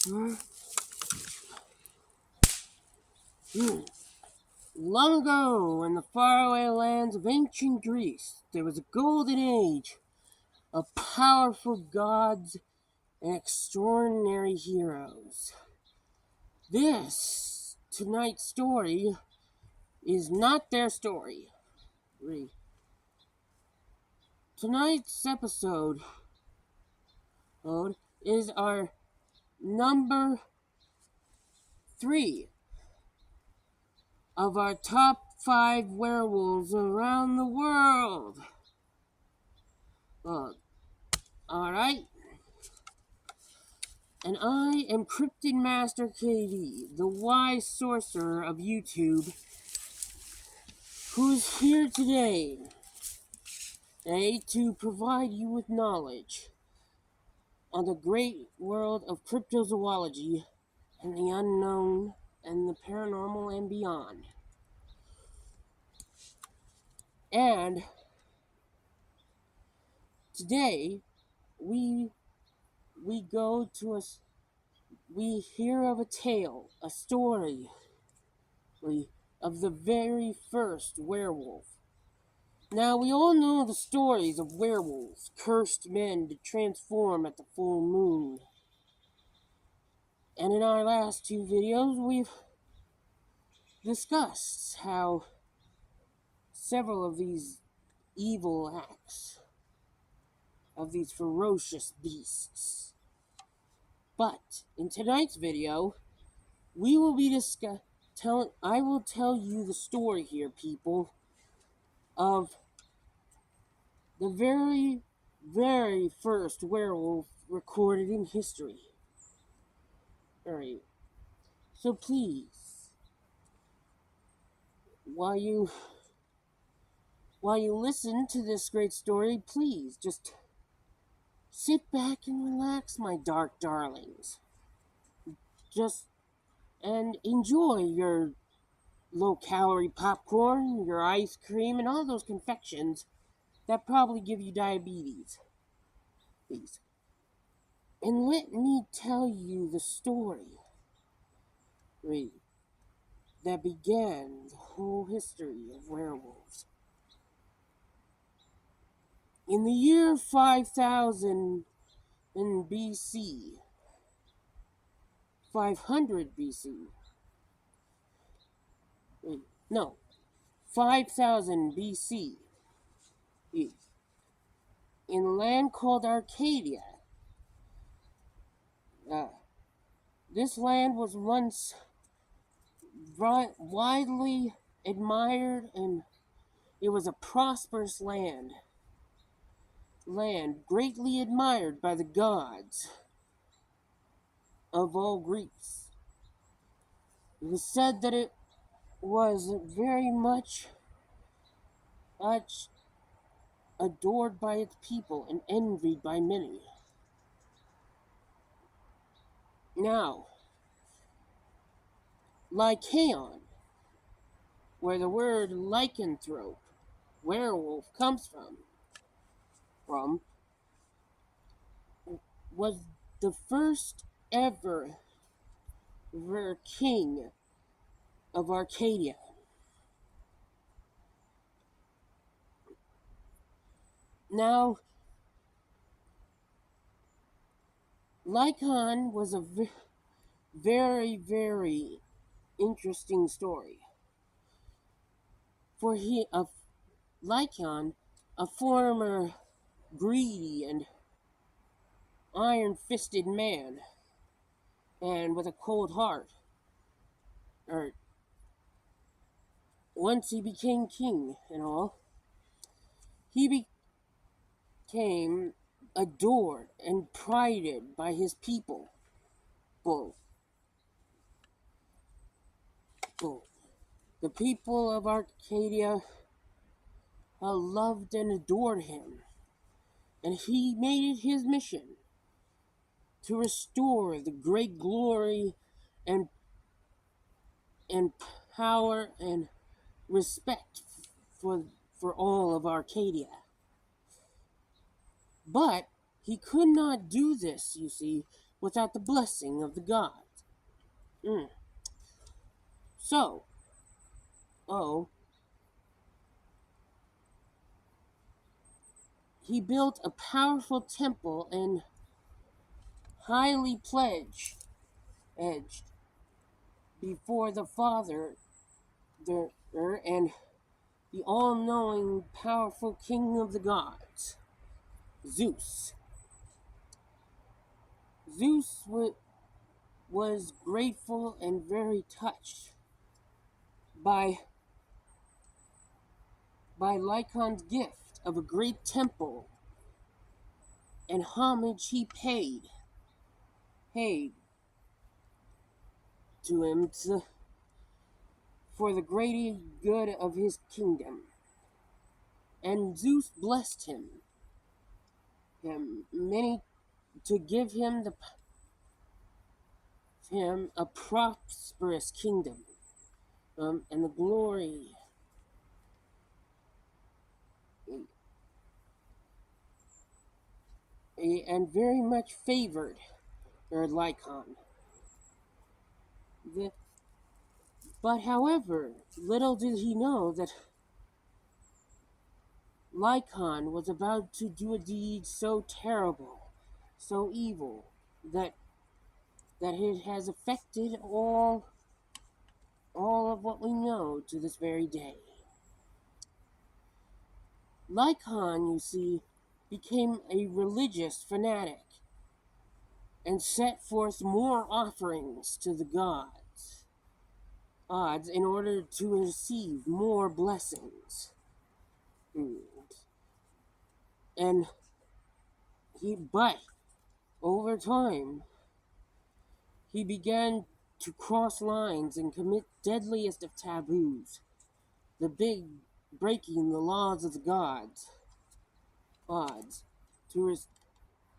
Long ago, in the faraway lands of ancient Greece, there was a golden age of powerful gods and extraordinary heroes. Tonight's story, is not their story. Tonight's episode is our number 3 of our top 5 werewolves around the world. Alright. And I am Cryptid Master KD, the wise sorcerer of YouTube, who's here today to provide you with knowledge on the great world of cryptozoology and the unknown and the paranormal and beyond. And today we hear of a tale, a story of the very first werewolf. Now, we all know the stories of werewolves, cursed men to transform at the full moon. And in our last 2 videos, we've discussed how several of these evil acts of these ferocious beasts. But in tonight's video, we will be I will tell you the story here, people, of the very, very first werewolf recorded in history. Alright. So please, while you listen to this great story, please just sit back and relax, my dark darlings. And enjoy your low-calorie popcorn, your ice cream, and all those confections that probably give you diabetes. Please. And let me tell you the story that began the whole history of werewolves. In the year 5000 in BC, 500 BC, 5000 BC, in a land called Arcadia. This land was once widely admired, and it was a prosperous land greatly admired by the gods of all Greeks. It was said that it was very much adored by its people and envied by many. Now, lycaon, where the word lycanthrope, werewolf, comes from, was the first ever king of Arcadia. Now, lycaon was a very, very interesting story. For lycaon, a former greedy and iron-fisted man, and with a cold heart, once he became king and all, he became adored and prided by his people. The people of Arcadia loved and adored him, and he made it his mission to restore the great glory and power and respect for all of Arcadia. But he could not do this, you see, without the blessing of the gods. Mm. So, oh, he built a powerful temple and highly edged before the Father and the all-knowing, powerful king of the gods, Zeus. Zeus was grateful and very touched by Lycaon's gift of a great temple and homage he paid to him for the greater good of his kingdom. And Zeus blessed him many to give him a prosperous kingdom, and the glory and very much favored Lycaon. But however, little did he know that Lycaon was about to do a deed so terrible, so evil, that it has affected all of what we know to this very day. Lycaon, you see, became a religious fanatic and set forth more offerings to the gods in order to receive more blessings. And but over time, he began to cross lines and commit deadliest of taboos, the big breaking the laws of the gods,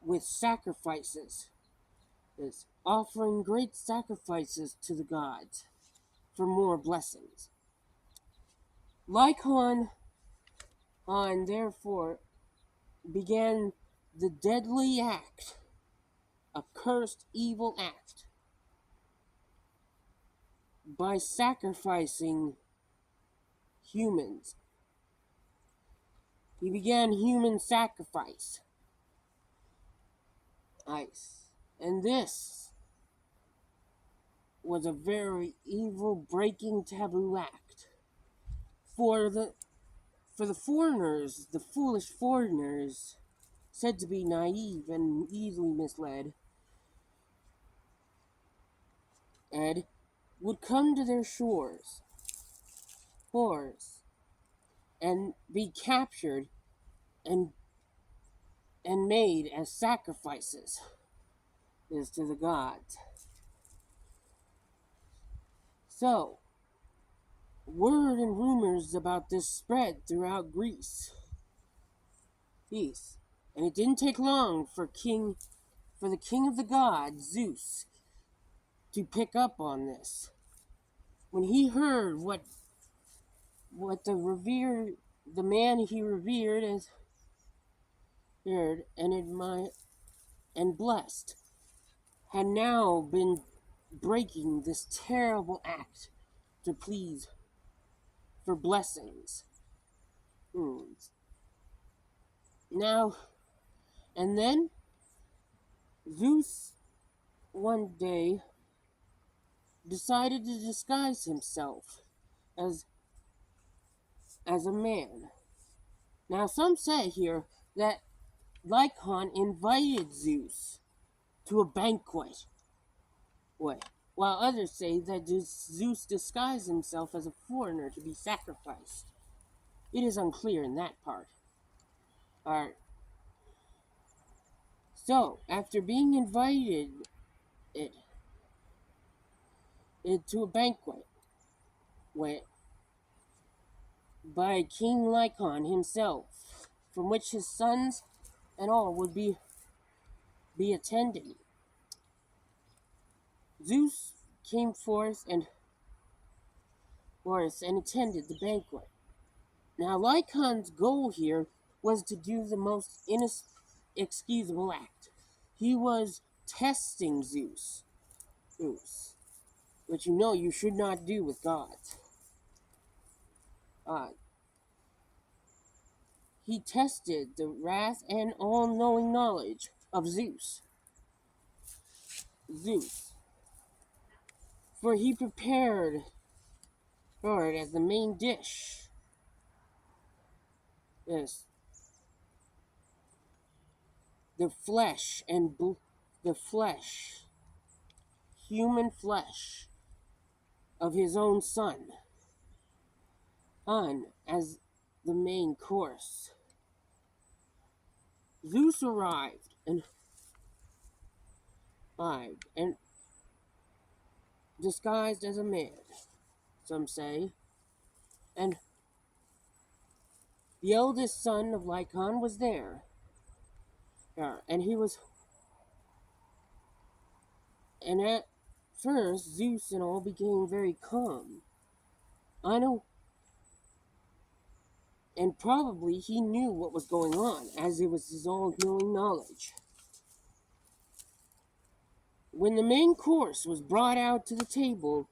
with sacrifices, offering great sacrifices to the gods for more blessings. Lycaon, therefore, began the deadly act, a cursed evil act, by sacrificing humans. He began human sacrifice. And this was a very evil breaking taboo act. For the foreigners, the foolish foreigners, said to be naive and easily misled, would come to their shores, and be captured and made as sacrifices to the gods. So, word and rumors about this spread throughout Greece. And it didn't take long for the king of the gods, Zeus, to pick up on this. When he heard what the man he revered and admired and blessed had now been breaking this terrible act to please for blessings. Now, and then Zeus one day decided to disguise himself as a man. Now, some say here that Lycaon invited Zeus to a banquet, while others say that Zeus disguised himself as a foreigner to be sacrificed. It is unclear in that part. Alright. So, after being invited to a banquet by King Lycaon himself, from which his sons and all would be attending, Zeus came forth and attended the banquet. Now, Lycaon's goal here was to do the most inexcusable act. He was testing Zeus, which you know you should not do with gods. Uh, he tested the wrath and all-knowing knowledge of Zeus. For he prepared for it as the main dish. Yes, the flesh, human flesh of his own son, as the main course. Zeus arrived and disguised as a man, some say, and the eldest son of Lycaon was there, and and at first Zeus and all became very calm. I know, and probably he knew what was going on, as it was his all-knowing knowledge. When the main course was brought out to the table,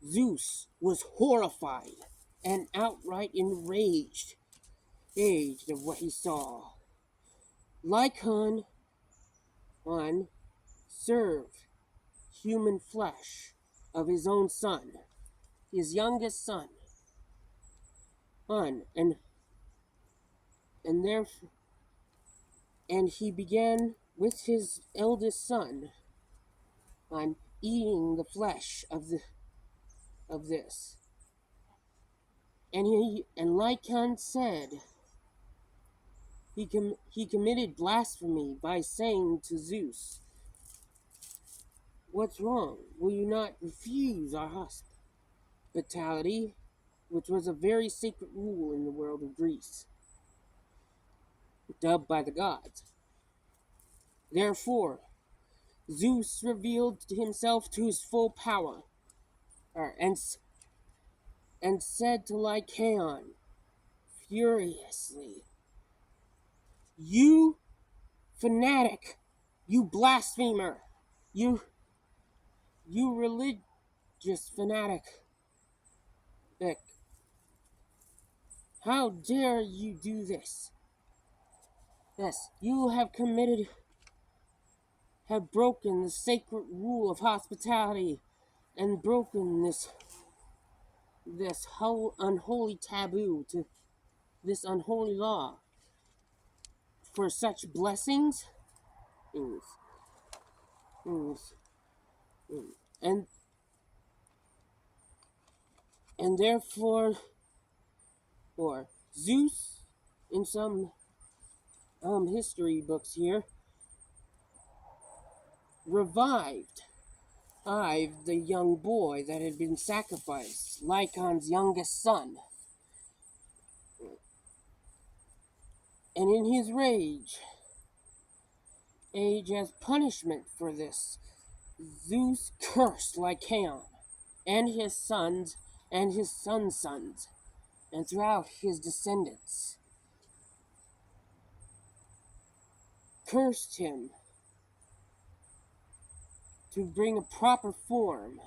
Zeus was horrified and outright enraged of what he saw. Lycaon served human flesh of his own son, his youngest son, and therefore, and he began with his eldest son on eating the flesh of this. And Lycaon said he committed blasphemy by saying to Zeus, "What's wrong? Will you not refuse our hospitality?" Which was a very sacred rule in the world of Greece, dubbed by the gods. Therefore, Zeus revealed himself to his full power, and said to Lycaon furiously, "You fanatic, you blasphemer, you religious fanatic, how dare you do this? Yes, you have broken the sacred rule of hospitality and broken this whole unholy taboo, to this unholy law. For such blessings, and therefore, or Zeus, in some history books here, revived the young boy that had been sacrificed, Lycaon's youngest son. And in his rage, as punishment for this, Zeus cursed Lycaon and his sons and his sons' sons, and throughout his descendants, cursed him to bring a proper form,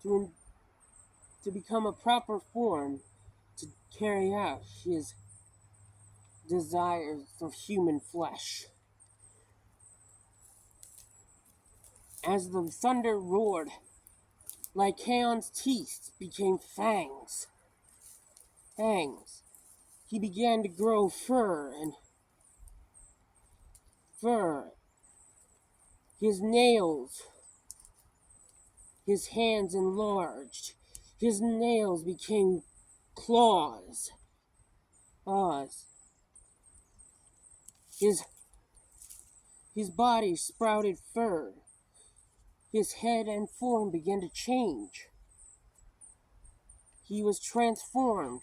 to become a proper form to carry out his desires for human flesh. As the thunder roared, Lycaon's teeth became fangs. He began to grow fur. His nails, his hands enlarged. His nails became claws. His body sprouted fur. His head and form began to change. He was transformed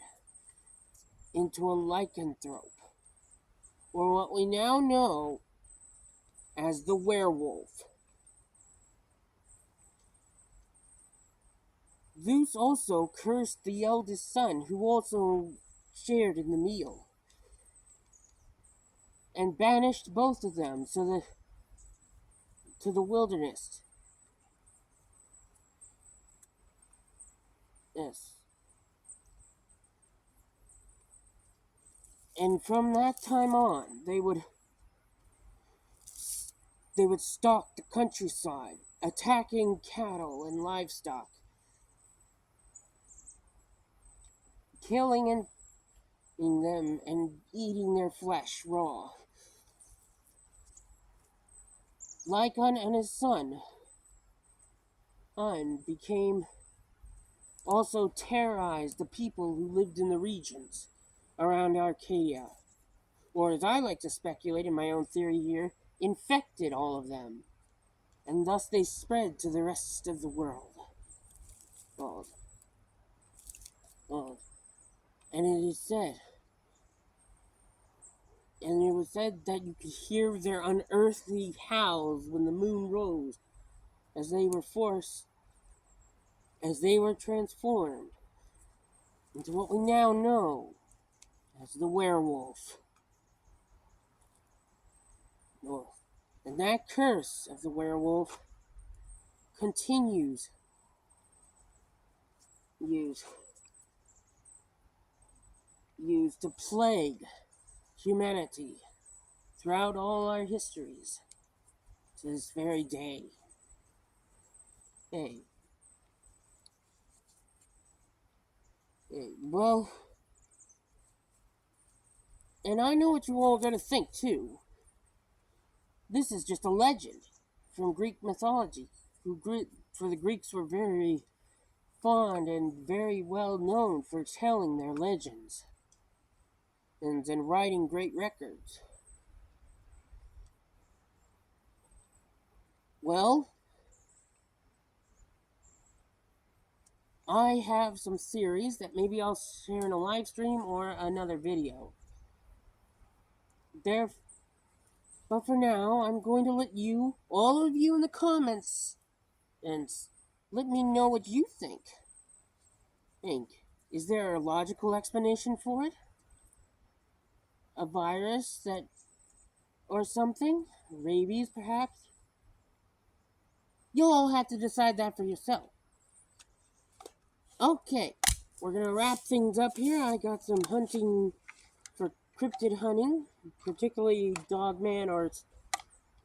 into a lycanthrope, or what we now know as the werewolf. Zeus also cursed the eldest son, who also shared in the meal. and banished both of them to the wilderness. Yes. And from that time on, they would stalk the countryside, attacking cattle and livestock, killing and in them and eating their flesh raw. Lycaon and his son, Hun, became also terrorized the people who lived in the regions around Arcadia, or as I like to speculate in my own theory here, infected all of them, and thus they spread to the rest of the world. World. World. And it was said that you could hear their unearthly howls when the moon rose, as they were transformed into what we now know as the werewolf. And that curse of the werewolf continues used to plague humanity throughout all our histories to this very day. Hey, well, and I know what you all are going to think too. This is just a legend from Greek mythology. For the Greeks were very fond and very well known for telling their legends and writing great records. Well, I have some theories that maybe I'll share in a live stream or another video. But for now, I'm going to let you, all of you in the comments, and let me know what you think. Is there a logical explanation for it? A virus or something? Rabies, perhaps? You'll all have to decide that for yourself. Okay, we're gonna wrap things up here. I got some hunting for cryptid hunting, particularly dogman or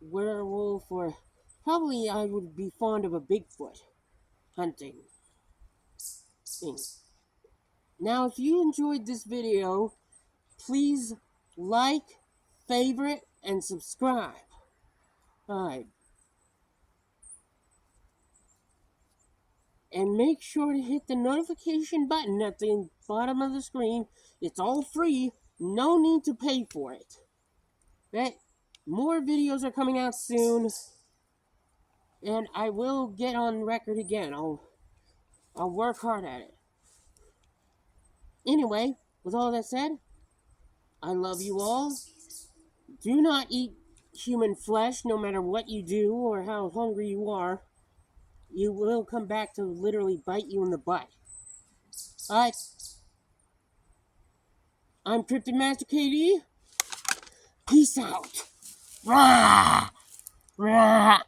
werewolf, or probably I would be fond of a Bigfoot hunting thing. Now, if you enjoyed this video, please like, favorite, and subscribe. Alright. And make sure to hit the notification button at the bottom of the screen. It's all free. No need to pay for it. More videos are coming out soon. And I will get on record again. I'll work hard at it. Anyway, with all that said, I love you all. Do not eat human flesh no matter what you do or how hungry you are. You will come back to literally bite you in the butt. Alright. I'm Cryptid Master KD. Peace out. Rah! Rah!